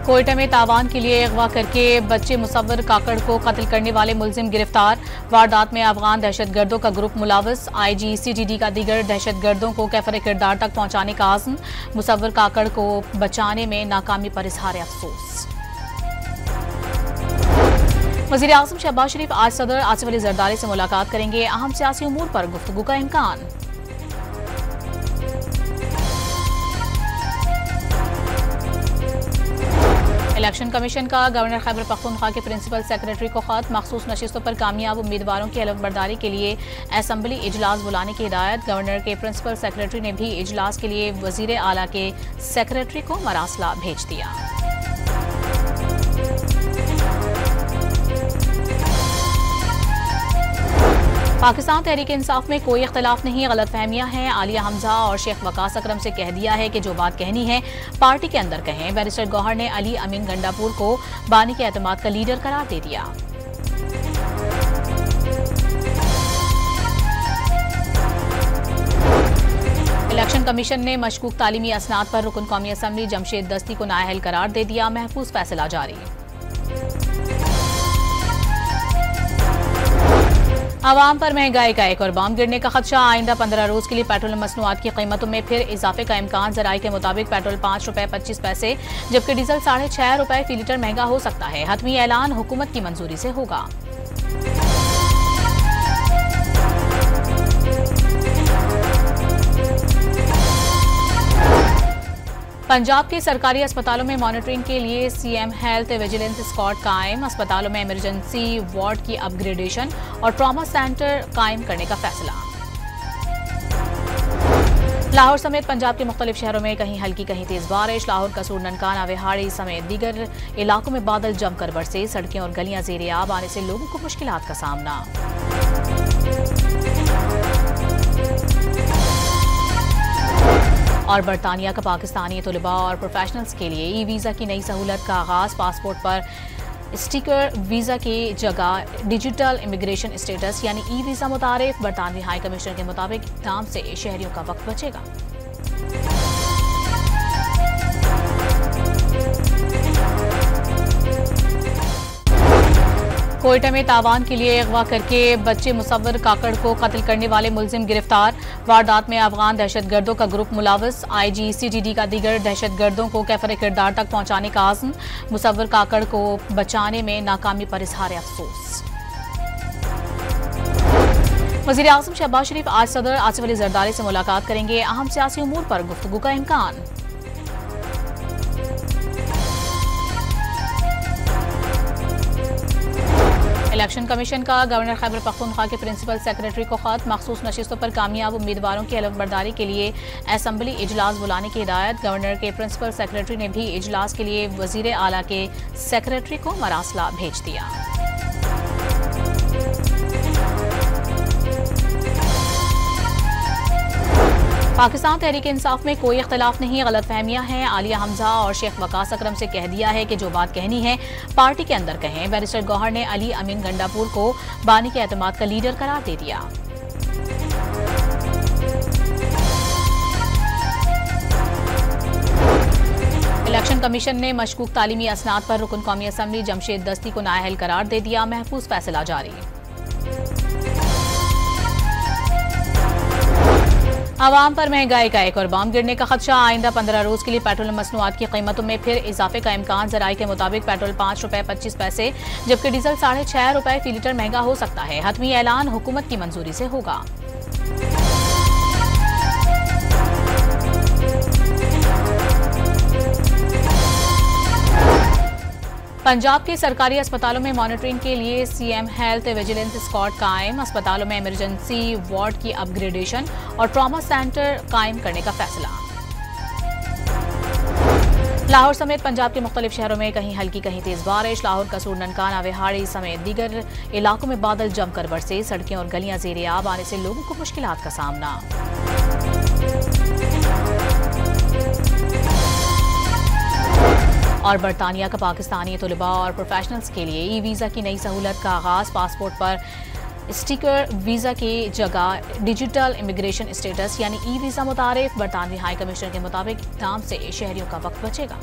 कोयटा में तावान के लिए अगवा करके बच्चे मुसव्वर काकड़ को कत्ल करने वाले मुलजिम गिरफ्तार। वारदात में अफगान दहशतगर्दों का ग्रुप मुलाविस। IGCTD का दीगर दहशतगर्दों को कैफर किरदार तक पहुंचाने का आज़म। मुसव्वर काकड़ को बचाने में नाकामी पर इजहार अफसोस। वज़ीर आज़म शहबाज शरीफ आज सदर आसिफ अली जरदारी से मुलाकात करेंगे। अहम सियासी उमूर पर गुफ्तगू का इम्कान। इलेक्शन कमीशन का गवर्नर खैबर पख्तूनख्वा के प्रिंसिपल सेक्रेटरी को खत। मखसूस नशिस्तों पर कामयाब उम्मीदवारों की हलफबर्दारी के लिए असम्बली इजलास बुलाने की हिदायत। गवर्नर के प्रिंसिपल सेक्रेटरी ने भी इजलास के लिए वजीर आला के सेक्रेटरी को मरासला भेज दिया। पाकिस्तान तहरीक इंसाफ में कोई इख्तलाफ नहीं, गलत फहमियां हैं। आलिया हमजा और शेख वकास अकरम से कह दिया है कि जो बात कहनी है पार्टी के अंदर कहें। बैरिस्टर गौहर ने अली अमीन गंडापुर को बानी के एतमाद का लीडर करार दे दिया। इलेक्शन कमीशन ने मशकूक तालीमी असनाद पर रुकन कौमी असम्बली जमशेद दस्ती को नाअहल करार दे दिया। महफूज फैसला जारी। आवाम पर महंगाई का एक और बम गिरने का खदशा। आइंदा 15 रोज के लिए पेट्रोल मसनूआत की कीमतों में फिर इजाफे का इम्कान। जराये के मुताबिक पेट्रोल ₹5.25, जबकि डीजल ₹6.5 फी लीटर महंगा हो सकता है। हतमी ऐलान हुकूमत की मंजूरी से होगा। पंजाब के सरकारी अस्पतालों में मॉनिटरिंग के लिए CM हेल्थ विजिलेंस स्क्वाड कायम। अस्पतालों में इमरजेंसी वार्ड की अपग्रेडेशन और ट्रॉमा सेंटर कायम करने का फैसला। लाहौर समेत पंजाब के मुख्तलिफ शहरों में कहीं हल्की कहीं तेज बारिश। लाहौर, कसूर, ननकाना, विहाड़ी समेत दीगर इलाकों में बादल जमकर बरसे। सड़कें और गलियां ज़ेरे आब आने से लोगों को मुश्किलात का सामना। और बरतानिया का पाकिस्तानी तलबा और प्रोफेशनल्स के लिए ई-वीज़ा की नई सहूलत का आगाज। पासपोर्ट पर स्टिकर वीज़ा की जगह डिजिटल इमिग्रेशन स्टेटस यानी ई-वीज़ा मुतारिफ। बरतानवी हाई कमिश्नर के मुताबिक इक़दाम से शहरियों का वक्त बचेगा। कोयटा में तावान के लिए अगवा करके बच्चे मुसव्वर काकड़ को कत्ल करने वाले मुलजिम गिरफ्तार। वारदात में अफगान दहशतगर्दों का ग्रुप मुलाविस। IGCTD का दीगर दहशतगर्दों को कैफर किरदार तक पहुंचाने का आज़म। मुसव्वर काकड़ को बचाने में नाकामी पर इजहार अफसोस। वज़ीर आज़म शहबाज शरीफ आज सदर आसिफ अली जरदारी से मुलाकात करेंगे। अहम सियासी उमूर पर गुफ्तगू का इम्कान। इलेक्शन कमीशन का गवर्नर खैबर पख्तूनख्वा के प्रिंसिपल सेक्रेटरी को खत। मखसूस नशिस्तों पर कामयाब उम्मीदवारों की हलफबर्दारी के लिए असम्बली इजलास बुलाने की हिदायत। गवर्नर के प्रिंसिपल सेक्रेटरी ने भी इजलास के लिए वजीर आला के सेक्रेटरी को मरासला भेज दिया। पाकिस्तान तहरीक इंसाफ में कोई इख्तलाफ नहीं, गलत फहमियां हैं। आलिया हमजा और शेख वकास अकरम से कह दिया है कि जो बात कहनी है पार्टी के अंदर कहें। बैरिस्टर गौहर ने अली अमीन गंडापुर को बानी के एतमाद का लीडर करार दे दिया। इलेक्शन कमीशन ने मशकूक तालीमी असनाद पर रुकन कौमी असम्बली जमशेद दस्ती को नाअहल करार दे दिया। महफूज फैसला जारी। आवाम पर महंगाई का एक और बम गिरने का खदशा। आइंदा 15 रोज के लिए पेट्रोल मसनूआत की कीमतों में फिर इजाफे का इम्कान। जराये के मुताबिक पेट्रोल ₹5.25, जबकि डीजल ₹6.5 फी लीटर महंगा हो सकता है। हतमी ऐलान हुकूमत की मंजूरी से होगा। पंजाब के सरकारी अस्पतालों में मॉनिटरिंग के लिए CM हेल्थ विजिलेंस स्क्वाड कायम। अस्पतालों में इमरजेंसी वार्ड की अपग्रेडेशन और ट्रॉमा सेंटर कायम करने का फैसला। लाहौर समेत पंजाब के मुख्तलिफ शहरों में कहीं हल्की कहीं तेज बारिश। लाहौर, कसूर, ननकाना, विहाड़ी समेत दीगर इलाकों में बादल जमकर बरसे। सड़कें और गलियां ज़ेरे आब आने से लोगों को मुश्किलात का सामना। और बरतानिया का पाकिस्तानी तलबा और प्रोफेशनल्स के लिए ई-वीज़ा की नई सहूलत का आगाज। पासपोर्ट पर स्टिकर वीज़ा की जगह डिजिटल इमिग्रेशन स्टेटस यानी ई-वीज़ा मुतारिफ। बरतानवी हाई कमिश्नर के मुताबिक इक़दाम से शहरियों का वक्त बचेगा।